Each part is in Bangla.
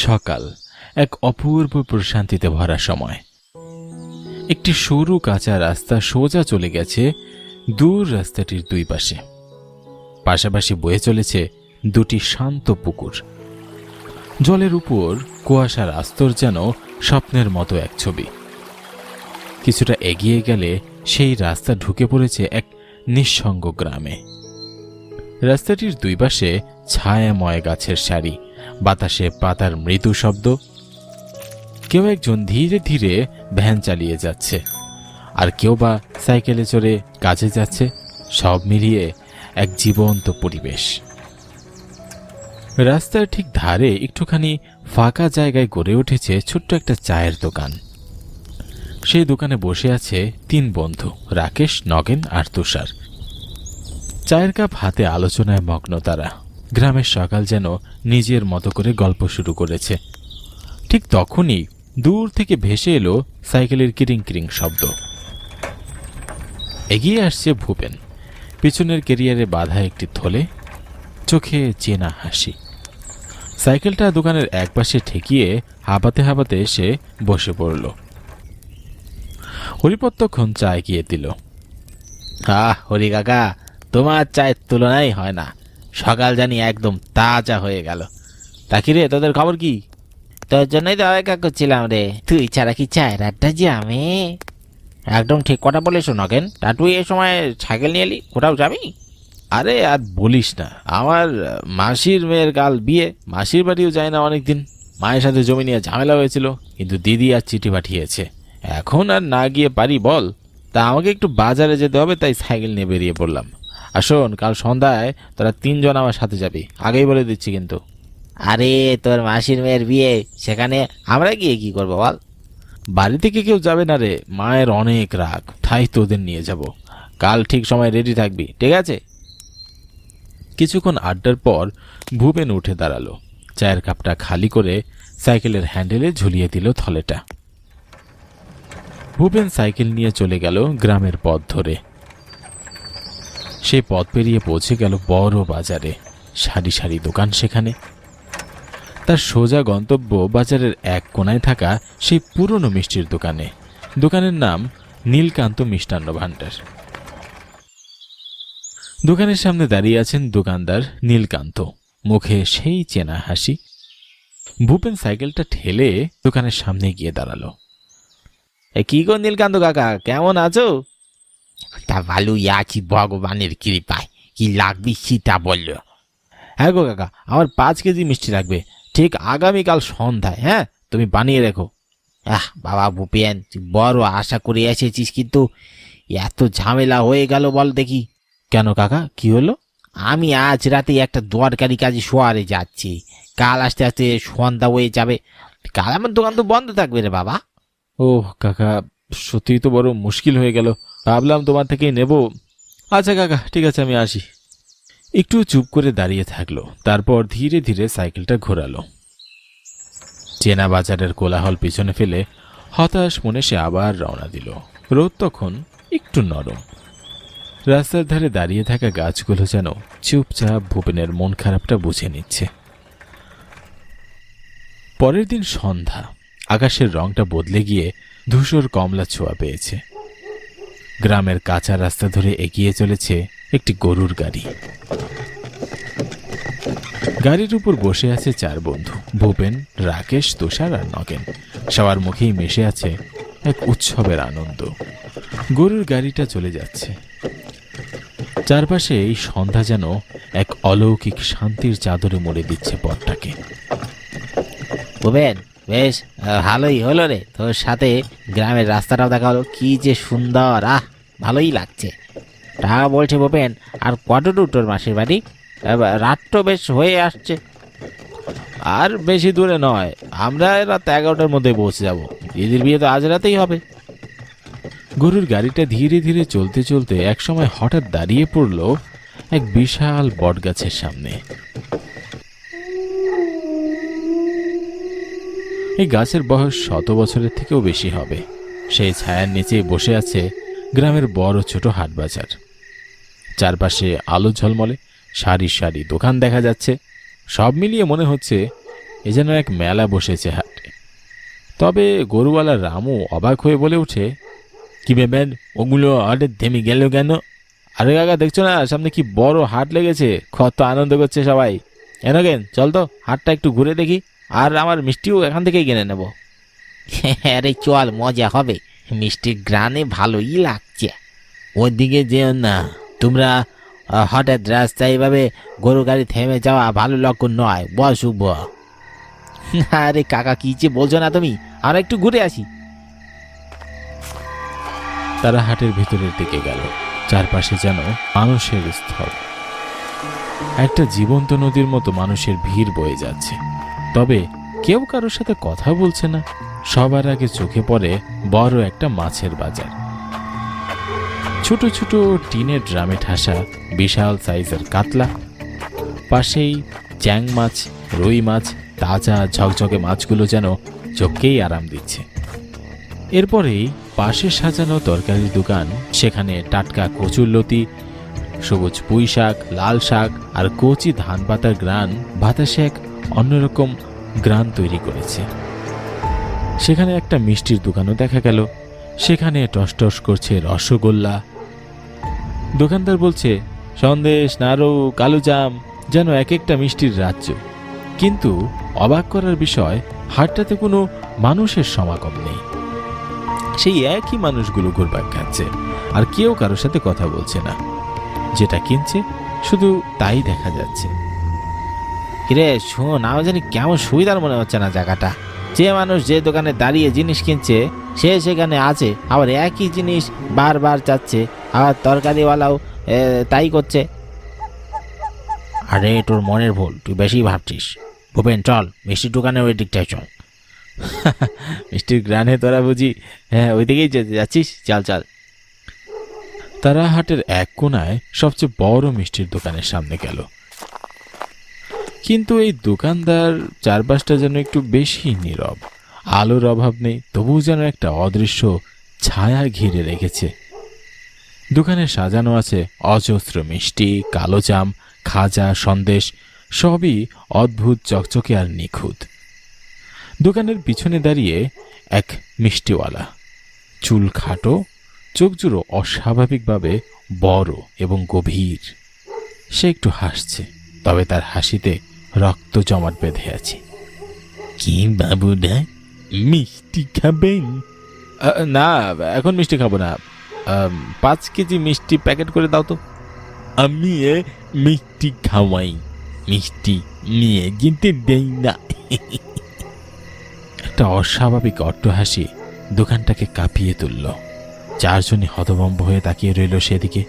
সকাল, এক অপূর্ব প্রশান্তিতে ভরা সময়। একটি সরু কাঁচা রাস্তা সোজা চলে গেছে দূর রাস্তাটির দুই পাশে। পাশাপাশি বয়ে চলেছে দুটি শান্ত পুকুর। জলের উপর কুয়াশার আস্তর যেন স্বপ্নের মতো এক ছবি। কিছুটা এগিয়ে গেলে সেই রাস্তা ঢুকে পড়েছে এক নিঃসঙ্গ গ্রামে। রাস্তাটির দুই পাশে ছায়াময় গাছের সারি, বাতাসে পাতার মৃদু শব্দ। কেউ একজন ধীরে ধীরে ভ্যান চালিয়ে যাচ্ছে, আর কেউ বা সাইকেলে চড়ে কাজে যাচ্ছে। সব মিলিয়ে এক জীবন্ত পরিবেশ। রাস্তার ঠিক ধারে একটুখানি ফাঁকা জায়গায় গড়ে উঠেছে ছোট্ট একটা চায়ের দোকান। সেই দোকানে বসে আছে তিন বন্ধু, রাকেশ, নগেন আর তুষার। চায়ের কাপ হাতে আলোচনায় মগ্ন তারা। গ্রামের সকাল যেন নিজের মতো করে গল্প শুরু করেছে। ঠিক তখনই দূর থেকে ভেসে এলো সাইকেলের কিরিং কিরিং শব্দ। এগিয়ে আসছে ভূপেন, পিছনের কেরিয়ারে বাঁধা একটি থলে, চোখে চেনা হাসি। সাইকেলটা দোকানের একপাশে ঠেকিয়ে হাঁপাতে হাঁপাতে এসে বসে পড়ল। হরিপদ তখন চা এগিয়ে দিল। হরি কাকা, তোমার চায়ের তুলনাই হয় না। সকাল জানি একদম তাজা হয়ে গেল। তা কি রে, তোদের খবর কি? তোর জন্যই তো অপেক্ষা করছিলাম রে। তুই ছাড়া কি চায়ের আড্ডা যাবে? একদম ঠিক কথা বলেছো নগেন। তা তুই এই সময় সাইকেল নিয়ে এলি, কোথাও যাবি? আরে আর বলিস না, আমার মাসির মেয়ের কাল বিয়ে। মাসির বাড়িও যায় না অনেকদিন। মায়ের সাথে জমি নিয়ে ঝামেলা হয়েছিল, কিন্তু দিদি আর চিঠি পাঠিয়েছে। এখন আর না গিয়ে পারি বল? তা আমাকে একটু বাজারে যেতে হবে, তাই সাইকেল নিয়ে বেরিয়ে পড়লাম। আর শোন, কাল সন্ধ্যায় তোরা তিনজন আমার সাথে যাবি, আগেই বলে দিচ্ছি কিন্তু। আরে তোর মাসির মেয়ের বিয়ে, সেখানে আমরা গিয়ে কি করবো বল? বাড়ি থেকে কেউ যাবে না রে, মায়ের অনেক রাগ, তাই তোদের নিয়ে যাব। কাল ঠিক সময় রেডি থাকবি, ঠিক আছে? কিছুক্ষণ আড্ডার পর ভূপেন উঠে দাঁড়ালো, চায়ের কাপটা খালি করে সাইকেলের হ্যান্ডেলে ঝুলিয়ে দিল থলেটা। ভূপেন সাইকেল নিয়ে চলে গেল গ্রামের পথ ধরে। সেই পথ পেরিয়ে পৌঁছে গেল বড় বাজারে। সারি সারি দোকান সেখানে। তার সোজা গন্তব্য বাজারের এক কোনায় থাকা সেই পুরনো মিষ্টির দোকানে। দোকানের নাম নীলকান্ত মিষ্টান্ন ভাণ্ডার। দোকানের সামনে দাঁড়িয়ে আছেন দোকানদার নীলকান্ত, মুখে সেই চেনা হাসি। ভূপেন সাইকেলটা ঠেলে দোকানের সামনে গিয়ে দাঁড়ালো। কি গো নীলকান্ত কাকা, কেমন আছো? তা ভালো আছি ভগবানের কৃপায়। কি লাগবে সেটা বললো? হ্যাঁ গো কাকা, আমার 5 কেজি মিষ্টি লাগবে, ঠিক আগামীকাল সন্ধ্যায়। হ্যাঁ, তুমি বানিয়ে রেখো। বাবা ভূপেন, তুই বড় আশা করে এসেছিস, কিন্তু এত ঝামেলা হয়ে গেল বল দেখি। কেন কাকা, কি হলো? আমি আজ রাতে একটা দরকারি কাজে শোয়ারে যাচ্ছি। কাল আস্তে আস্তে সন্ধ্যা হয়ে যাবে। কাল আমার দোকান তো বন্ধ থাকবে রে বাবা। ও কাকা, সত্যিই তো বড় মুশকিল হয়ে গেল। ভাবলাম তোমার থেকেই নেব। আচ্ছা কাকা, ঠিক আছে, আমি আসি। একটু চুপ করে দাঁড়িয়ে থাকলো, তারপর ধীরে ধীরে সাইকেলটা ঘোরালো। চেনা বাজারের কোলাহল পিছনে ফেলে হতাশ মনে সে আবার রওনা দিল। রোদ তখন একটু নরম। রাস্তার ধারে দাঁড়িয়ে থাকা গাছগুলো যেন চুপচাপ ভূপেনের মন খারাপটা বুঝে নিচ্ছে। পরের দিন সন্ধ্যা। আকাশের রংটা বদলে গিয়ে ধূসর কমলা ছোঁয়া পেয়েছে। গ্রামের কাঁচা রাস্তা ধরে এগিয়ে চলেছে একটি গরুর গাড়ি। গাড়ির উপর বসে আছে 4 বন্ধু, ভূপেন, রাকেশ, তুষার আর নগেন। সবার মুখেই মিশে আছে এক উৎসবের আনন্দ। গরুর গাড়িটা চলে যাচ্ছে। চারপাশে এই সন্ধ্যা যেন এক অলৌকিক শান্তির চাদরে মুড়ে দিচ্ছে পথটাকে। ভূপেন, বেশ ভালোই হলো রে, তোর সাথে গ্রামের রাস্তাটাও দেখা হলো। কি যে সুন্দর, ভালোই লাগছে। তা বলছে ভূপেন, আর কত দূর তোর মাসির বাড়ি? রাত তো বেশ হয়ে আসছে। আর বেশি দূরে নয়, আমরা রাত 11টার মধ্যে পৌঁছে যাব। দিদির বিয়ে তো আজ রাতেই হবে। গরুর গাড়িটা ধীরে ধীরে চলতে চলতে একসময় হঠাৎ দাঁড়িয়ে পড়ল এক বিশাল বটগাছের সামনে। এই গাছের বয়স 100 বছরের থেকেও বেশি হবে। সেই ছায়ার নিচে বসে আছে গ্রামের বড় ছোট হাট বাজার। চারপাশে আলো ঝলমলে, সারি সারি দোকান দেখা যাচ্ছে। সব মিলিয়ে মনে হচ্ছে এ যেন এক মেলা বসেছে হাটে। তবে গরুওয়ালা রামু অবাক হয়ে বলে ওঠে, কি ব্যাপার, ওগুলো হাটে থেমে গেল কেন? আরে কাকা, দেখছো না সামনে কি বড় হাট লেগেছে, কত আনন্দ করছে সবাই। কেন চল তো হাটটা একটু ঘুরে দেখি, আর আমার মিষ্টিও এখান থেকেই কিনে নেব। আরে চল, মজা হবে, মিষ্টির গ্রানে ভালোই লাগছে। ওদিকে যেও না তোমরা, হঠাৎ রাস্তায় এভাবে গরু গাড়ি থেমে যাওয়া ভালো লক্ষণ নয়, শুভ। আরে কাকা, কি যে বলছো না তুমি, আমরা একটু ঘুরে আসি। তারা হাটের ভিতরের দিকে গেল। চারপাশে যেন মানুষের স্থল, একটা জীবন্ত নদীর মতো মানুষের ভিড় বয়ে যাচ্ছে। তবে কেউ কারোর সাথে কথা বলছে না। সবার আগে চোখে পড়ে বড় একটা মাছের বাজার। ছোট ছোট টিনের ড্রামে ঠাসা বিশাল সাইজের কাতলা, পাশেই চ্যাং মাছ, রুই মাছ, তাজা ঝকঝকে মাছগুলো যেন চোখকেই আরাম দিচ্ছে। এরপরেই পাশে সাজানো তরকারির দোকান, সেখানে টাটকা কচুরলতি, সবুজ পুঁই শাক, লাল শাক আর কচি ধান পাতার গ্রান বাতাসে এক অন্যরকম গ্রান তৈরি করেছে। সেখানে একটা মিষ্টির দোকানও দেখা গেল, সেখানে টসটস করছে রসগোল্লা। দোকানদার বলছে সন্দেশ, নাড়ু, কালোজাম, যেন এক একটা মিষ্টির রাজ্য। কিন্তু অবাক করার বিষয়, হাটটাতে কোনো মানুষের সমাগম নেই। সেই একই মানুষগুলো ঘুরপাক খাচ্ছে, আর কেউ কারোর সাথে কথা বলছে না। যেটা কিনছে শুধু তাই দেখা যাচ্ছে। কিরে শোন, আমার জানি কেমন সুবিধার মনে হচ্ছে না জায়গাটা। যে মানুষ যে দোকানে দাঁড়িয়ে জিনিস কিনছে সে সেখানে আছে, আবার একই জিনিস বারবার চাচ্ছে, আবার তরকারিওয়ালাও তাই করছে। আরে তোর মনের ভুল, তুই বেশি ভাবছিস। ভূপেন, চল মিষ্টির দোকানে ওই দিকটায় চল। মিষ্টির গ্রানে তোরা বুঝি ওই দিকেই যেতে যাচ্ছিস? চল চল। তারা হাটের এক কোনায় সবচেয়ে বড় মিষ্টির দোকানের সামনে গেল। কিন্তু এই দোকানদার চারপাশটা যেন একটু বেশি নীরব। আলোর অভাব নেই, তবুও যেন একটা অদৃশ্য ছায়া ঘিরে রেখেছে। দোকানে সাজানো আছে অজস্র মিষ্টি, কালোজাম, খাজা, সন্দেশ, সবই অদ্ভুত, চকচকে আর নিখুঁত। দোকানের পিছনে দাঁড়িয়ে এক মিষ্টিওয়ালা, চুল খাটো, চোখ জুড়ো অস্বাভাবিকভাবে বড় এবং গভীর। সে একটু হাসছে, তবে তার হাসিতে রক্ত জমাট বেঁধে আছে। কি বাবুদা, মিষ্টি খাবেন? না, এখন মিষ্টি খাবো না। 5 কেজি মিষ্টি প্যাকেট করে দাও তো। আমি মিষ্টি খাওয়াই, মিষ্টি নিয়ে যেতে দেই না। একটা অস্বাভাবিক অট্টহাসি দোকানটাকে কাঁপিয়ে তুলল। চারজনই হতভম্ব হয়ে তাকিয়ে রইল সেদিকে।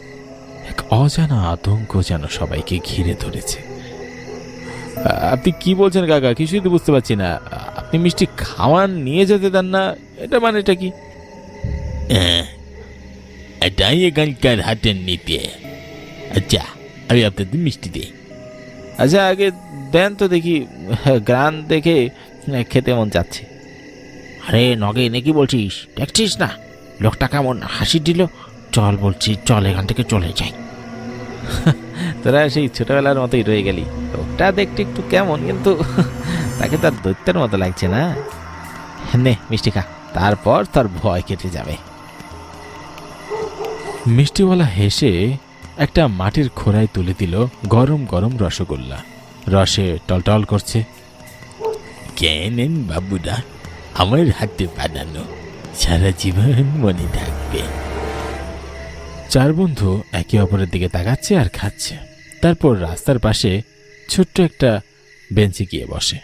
এক অজানা আতঙ্ক যেন সবাইকে ঘিরে ধরেছে। আপনি কি বলছেন কাকা? কিছুই তো বুঝতে পারছি না। আপনি মিষ্টি খাওয়ান, নিয়ে যেতে দেন না, এটা মানেটা কি? এটাই এখানকার হাটের নীতি। আচ্ছা, আমি আপনাদের মিষ্টি দিই। আচ্ছা, আগে দেন তো দেখি, গ্রান দেখে খেতে মন চাচ্ছে। আরে নগে নাকি বলছিস, দেখছিস না লোকটা কেমন হাসি দিল? চল বলছি, চল এখান থেকে চলে যাই। তোরা সেই ছোটবেলার মতোই রয়ে গেলি। ওটা দেখতে একটু কেমন, কিন্তু তাকে তার দৈত্যের মতো লাগছে না। নে মিষ্টি খা, তারপর তোর ভয় কেটে যাবে। মিষ্টিওয়ালা হেসে একটা মাটির খোড়ায় তুলে দিল গরম গরম রসগোল্লা। রসে টলটল করছে। কেনেন বাবুদা, আমার হাতে বানানো, সারা জীবন মনে থাকবে। চার বন্ধু একে অপরের দিকে তাকাচ্ছে আর খাচ্ছে। তারপর রাস্তার পাশে ছোট্ট একটা বেঞ্চে গিয়ে বসে।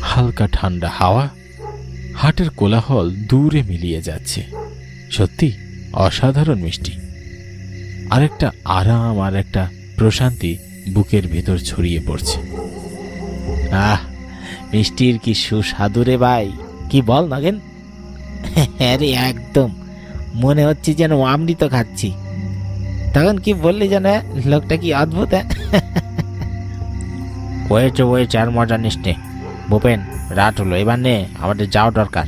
হালকা ঠান্ডা হাওয়া, হাটের কোলাহল দূরে মিলিয়ে যাচ্ছে। সত্যি অসাধারণ মিষ্টি। আর একটা আরাম আর একটা প্রশান্তি বুকের ভেতর ছড়িয়ে পড়ছে। আহ, মিষ্টির কি সুস্বাদু রে ভাই, কি বল নগেন? আরে একদম মনে হচ্ছে যেন অমৃত খাচ্ছি। তখন কি বললি যেন, লোকটা কি অদ্ভুত। ওয়েছে আর মজা নিস নে। ভূপেন, রাত হলো, এবার নে, আমাদের যাওয়া দরকার।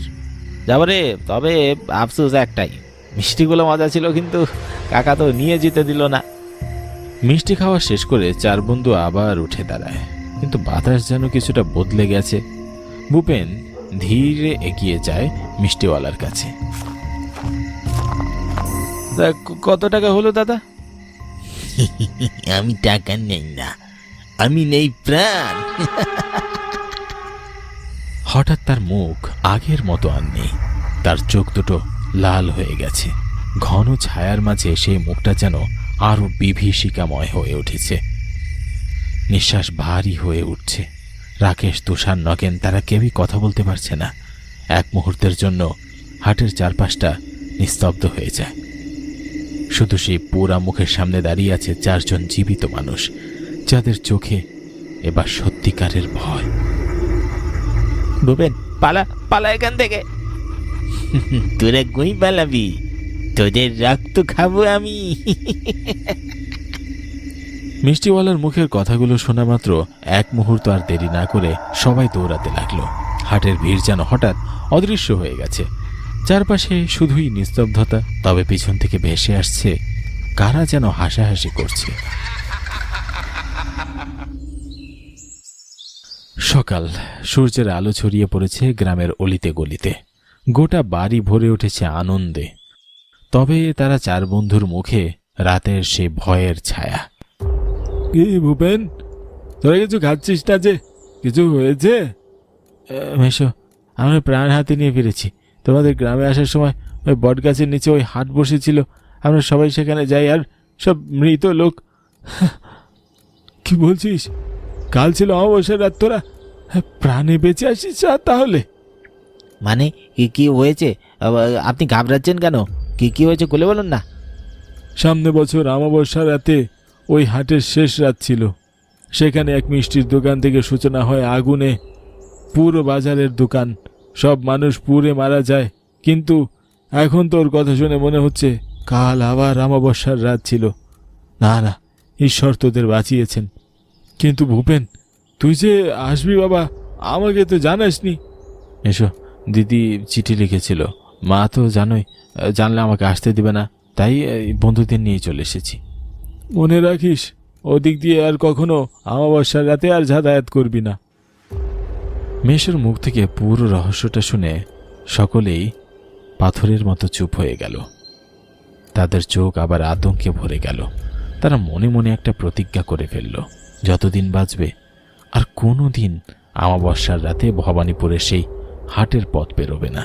যাবো রে, তবে আফসোস একটাই, মিষ্টিগুলো মজা ছিল কিন্তু কাকা তো নিয়ে যেতে দিল না। মিষ্টি খাওয়া শেষ করে চার বন্ধু আবার উঠে দাঁড়ায়, কিন্তু বাতাস যেন কিছুটা বদলে গেছে। ভূপেন ধীরে এগিয়ে যায় মিষ্টিওয়ালার কাছে। কত টাকা হলো দাদা? আমি টাকা নেই না, আমি নেই প্রাণ। হঠাৎ তার মুখ আগের মতো আর নেই, তার চোখ দুটো লাল হয়ে গেছে। ঘন ছায়ার মাঝে সেই মুখটা যেন আরো বিভীষিকাময় হয়ে উঠেছে। নিঃশ্বাস ভারী হয়ে উঠছে। রাকেশ, তুষার, নগেন তারা কেউই কথা বলতে পারছে না। এক মুহূর্তের জন্য হাটের চারপাশটা নিস্তব্ধ হয়ে যায়। শুধু সেই পোড়া মুখের সামনে দাঁড়িয়ে আছে চারজন জীবিত মানুষ, যাদের চোখে এবার সত্যিকারের ভয়। ভূপেন, পালা পালা এখান থেকে। তোরা কই পালাবি? তোদের রক্ত খাবো আমি। মিষ্টিওয়ালার মুখের কথাগুলো শোনা মাত্র এক মুহূর্ত আর দেরি না করে সবাই দৌড়াতে লাগলো। হাটের ভিড় যেন হঠাৎ অদৃশ্য হয়ে গেছে। চারপাশে শুধুই নিস্তব্ধতা, তবে পিছন থেকে ভেসে আসছে কারা যেন হাসাহাসি করছে। সকাল, সূর্যের আলো ছড়িয়ে পড়েছে গ্রামের অলিতে গলিতে। গোটা বাড়ি ভরে উঠেছে আনন্দে। তবে তারা চার বন্ধুর মুখে রাতের সেই ভয়ের ছায়া। কি ভূপেন, তোরা কিছু খাচ্ছিস না যে? কিছু হয়েছে? মেশো, আমরা প্রাণ হাতে নিয়ে ফিরেছি। তোমাদের গ্রামে আসার সময় ওই বটগাছের নিচে ওই হাট বসেছিল, আমরা সবাই সেখানে যাই, আর সব মৃত লোক। কি বলছিস? কাল ছিল অমাবস্যার রাত, তোরা প্রাণে বেঁচে আসিস তাহলে? মানে কি হয়েছে? আপনি ঘাবড়াচ্ছেন কেন? কি হয়েছে খুলে বলুন না। সামনে বছর অমাবস্যার রাতে ওই হাটের শেষ রাত ছিল। সেখানে এক মিষ্টির দোকান থেকে সূচনা হয় আগুনে। পুরো বাজারের দোকান, সব মানুষ পুড়ে মারা যায়। কিন্তু এখন তোর কথা শুনে মনে হচ্ছে কাল আবার অমাবস্যার রাত ছিল। না না, ঈশ্বর তোদের বাঁচিয়েছেন। কিন্তু ভূপেন, তুই যে আসবি বাবা, আমাকে তো জানাসনি। এসো, দিদি চিঠি লিখেছিল, মা তো জানোই, জানলে আমাকে আসতে দিবে না, তাই বন্ধুদের নিয়ে চলে এসেছি। মনে রাখিস, ওদিক দিয়ে আর কখনো অমাবস্যার রাতে আর যাতায়াত করবি না। মেশোর মুখ থেকে পুরো রহস্যটা শুনে সকলেই পাথরের মতো চুপ হয়ে গেল। তাদের চোখ আবার আতঙ্কে ভরে গেল। তারা মনে মনে একটা প্রতিজ্ঞা করে ফেলল, যতদিন বাঁচবে আর কোনো দিন অমাবস্যার রাতে ভবানীপুরের সেই হাটের পথ পেরোবে না।